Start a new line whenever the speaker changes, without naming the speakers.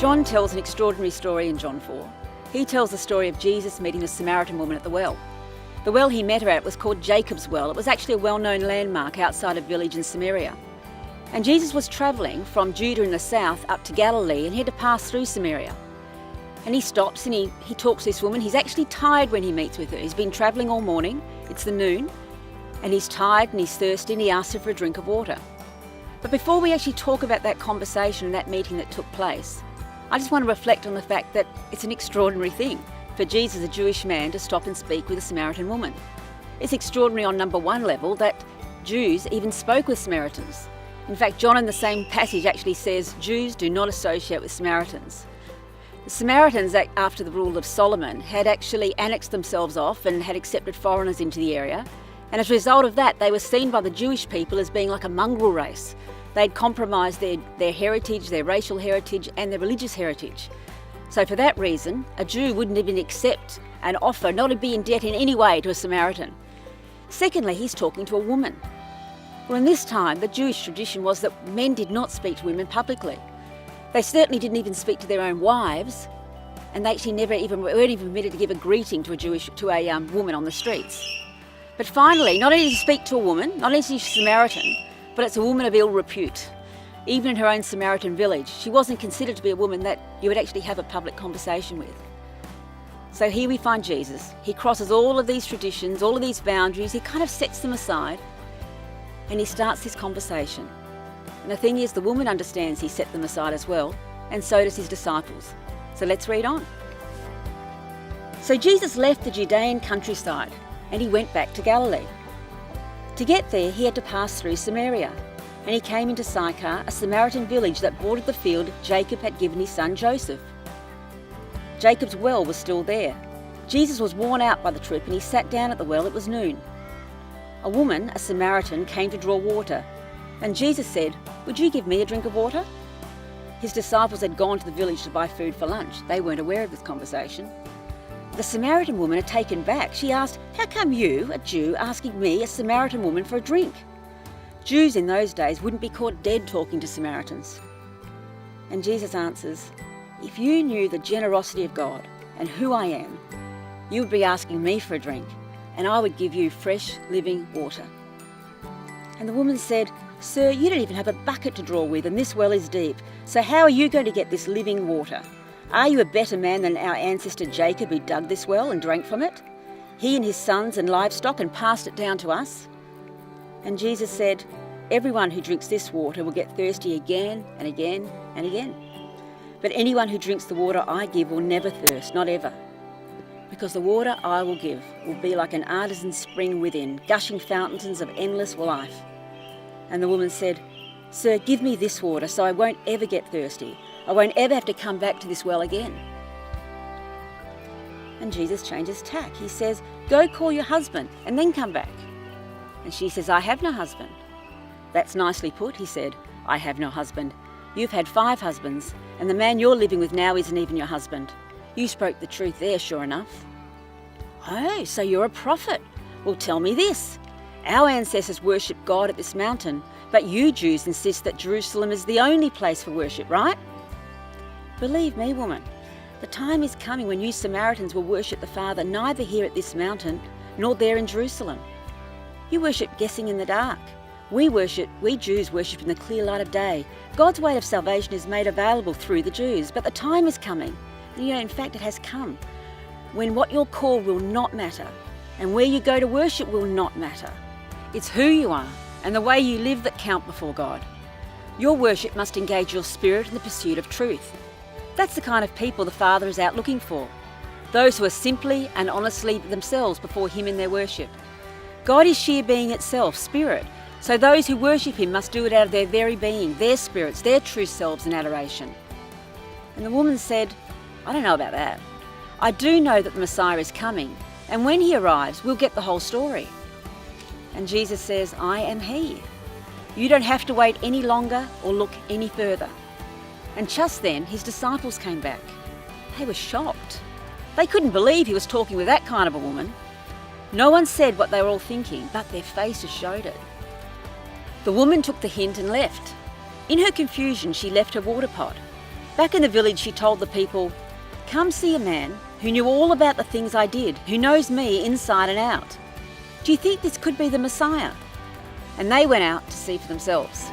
John tells an extraordinary story in John 4. He tells the story of Jesus meeting the Samaritan woman at the well. The well he met her at was called Jacob's Well. It was actually a well-known landmark outside a village in Samaria. And Jesus was travelling from Judah in the south up to Galilee, and he had to pass through Samaria. And he stops and he talks to this woman. He's actually tired when he meets with her. He's been travelling all morning. It's the noon. And he's tired and he's thirsty, and he asks her for a drink of water. But before we actually talk about that conversation and that meeting that took place, I just want to reflect on the fact that it's an extraordinary thing for Jesus, a Jewish man, to stop and speak with a Samaritan woman. It's extraordinary on number one level that Jews even spoke with Samaritans. In fact, John in the same passage actually says Jews do not associate with Samaritans. The Samaritans, after the rule of Solomon, had actually annexed themselves off and had accepted foreigners into the area. And as a result of that, they were seen by the Jewish people as being like a mongrel race. They'd compromised their heritage, their racial heritage and their religious heritage. So for that reason, a Jew wouldn't even accept an offer not to be in debt in any way to a Samaritan. Secondly, he's talking to a woman. Well, in this time, the Jewish tradition was that men did not speak to women publicly. They certainly didn't even speak to their own wives, and they actually weren't even permitted to give a greeting to a woman on the streets. But finally, not only did he speak to a woman, not only is she Samaritan, but it's a woman of ill repute. Even in her own Samaritan village, she wasn't considered to be a woman that you would actually have a public conversation with. So here we find Jesus. He crosses all of these traditions, all of these boundaries. He kind of sets them aside and he starts this conversation. And the thing is, the woman understands he set them aside as well, and so does his disciples. So let's read on. So Jesus left the Judean countryside and he went back to Galilee. To get there, he had to pass through Samaria, and he came into Sychar, a Samaritan village that bordered the field Jacob had given his son Joseph. Jacob's well was still there. Jesus was worn out by the trip and he sat down at the well. It was noon. A woman, a Samaritan, came to draw water, and Jesus said, "Would you give me a drink of water?" His disciples had gone to the village to buy food for lunch. They weren't aware of this conversation. The Samaritan woman had taken back. She asked, "How come you, a Jew, asking me, a Samaritan woman, for a drink?" Jews in those days wouldn't be caught dead talking to Samaritans. And Jesus answers, "If you knew the generosity of God and who I am, you would be asking me for a drink, and I would give you fresh, living water." And the woman said, "Sir, you don't even have a bucket to draw with, and this well is deep. So how are you going to get this living water? Are you a better man than our ancestor Jacob, who dug this well and drank from it? He and his sons and livestock, and passed it down to us?" And Jesus said, "Everyone who drinks this water will get thirsty again and again and again. But anyone who drinks the water I give will never thirst, not ever. Because the water I will give will be like an artesian spring within, gushing fountains of endless life." And the woman said, "Sir, give me this water so I won't ever get thirsty. I won't ever have to come back to this well again." And Jesus changes tack. He says, "Go call your husband and then come back." And she says, "I have no husband." "That's nicely put," he said. "I have no husband. You've had 5 husbands, and the man you're living with now isn't even your husband. You spoke the truth there, sure enough." "Oh, so you're a prophet. Well, tell me this. Our ancestors worshipped God at this mountain, but you Jews insist that Jerusalem is the only place for worship, right?" "Believe me, woman, the time is coming when you Samaritans will worship the Father neither here at this mountain nor there in Jerusalem. You worship guessing in the dark. We Jews worship in the clear light of day. God's way of salvation is made available through the Jews, but the time is coming, and in fact it has come, when what you're called will not matter, and where you go to worship will not matter. It's who you are and the way you live that count before God. Your worship must engage your spirit in the pursuit of truth. That's the kind of people the Father is out looking for. Those who are simply and honestly themselves before Him in their worship. God is sheer being itself, spirit, so those who worship Him must do it out of their very being, their spirits, their true selves in adoration. And the woman said, "I don't know about that. I do know that the Messiah is coming, and when He arrives, we'll get the whole story." And Jesus says, "I am He. You don't have to wait any longer or look any further." And just then, His disciples came back. They were shocked. They couldn't believe He was talking with that kind of a woman. No one said what they were all thinking, but their faces showed it. The woman took the hint and left. In her confusion, she left her water pot. Back in the village, she told the people, "Come see a man who knew all about the things I did, who knows me inside and out. Do you think this could be the Messiah?" And they went out to see for themselves.